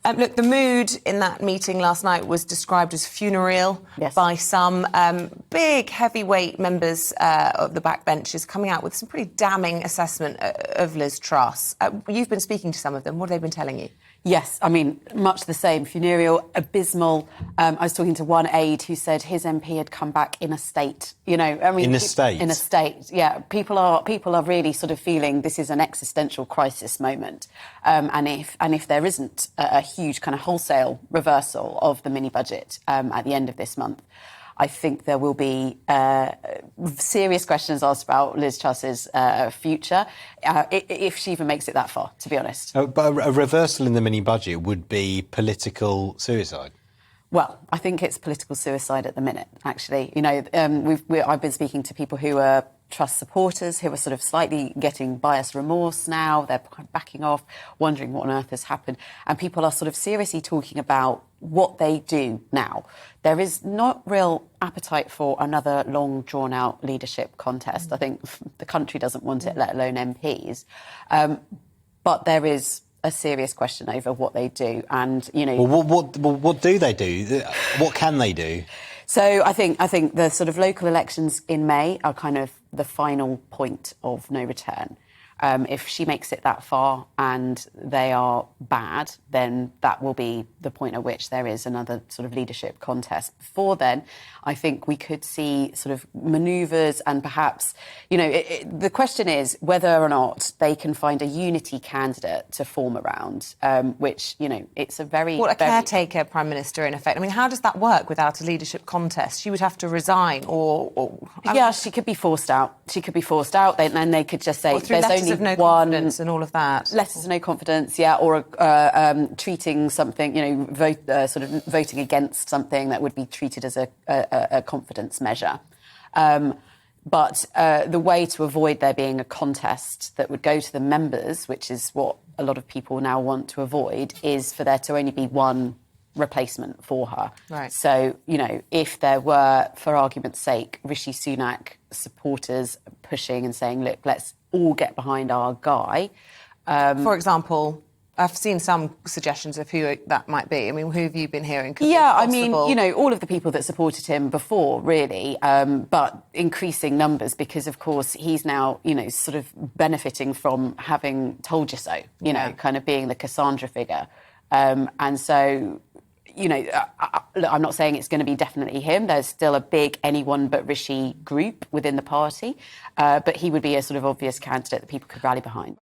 Look, the mood in that meeting last night was described as funereal by some big, heavyweight members of the backbenchers coming out with some pretty damning assessment of Liz Truss. You've been speaking to some of them. What have they been telling you? Yes, I mean, much the same. Funereal, abysmal. I was talking to one aide who said his MP had come back in a state. You know, I mean, in a state. In a state, yeah. People are really sort of feeling this is an existential crisis moment, and if there isn't a huge kind of wholesale reversal of the mini budget at the end of this month, I think there will be serious questions asked about Liz Truss's future, if she even makes it that far, to be honest. But a reversal in the mini-budget would be political suicide. Well, I think it's political suicide at the minute, actually. You know, I've been speaking to people who are Truss supporters who are sort of slightly getting bias remorse now. They're backing off, wondering what on earth has happened. And people are sort of seriously talking about what they do now. There is not real appetite for another long, drawn-out leadership contest. I think the country doesn't want it, let alone MPs. But there is a serious question over what they do. And, you know... Well, what do they do? What can they do? So I think the sort of local elections in May are kind of the final point of no return. If she makes it that far and they are bad, then that will be the point at which there is another sort of leadership contest. Before then, I think we could see sort of manoeuvres and perhaps, you know, the question is whether or not they can find a unity candidate to form around, which, you know, it's a very... What, a caretaker Prime Minister, in effect? I mean, how does that work without a leadership contest? She would have to resign or yeah, she could be forced out. She could be forced out, and they could just say there's only of no one confidence and all of that. Letters of no confidence, yeah, or treating something, you know, sort of voting against something that would be treated as a confidence measure. But the way to avoid there being a contest that would go to the members, which is what a lot of people now want to avoid, is for there to only be one replacement for her. Right. So, you know, if there were, for argument's sake, Rishi Sunak supporters pushing and saying, look, let's all get behind our guy. For example, I've seen some suggestions of who that might be. I mean, who have you been hearing? I mean, you know, all of the people that supported him before, really, but increasing numbers because, of course, he's now, you know, sort of benefiting from having told you so, you know, kind of being the Cassandra figure. And so... You know, I'm not saying it's going to be definitely him. There's still a big anyone but Rishi group within the party. But he would be a sort of obvious candidate that people could rally behind.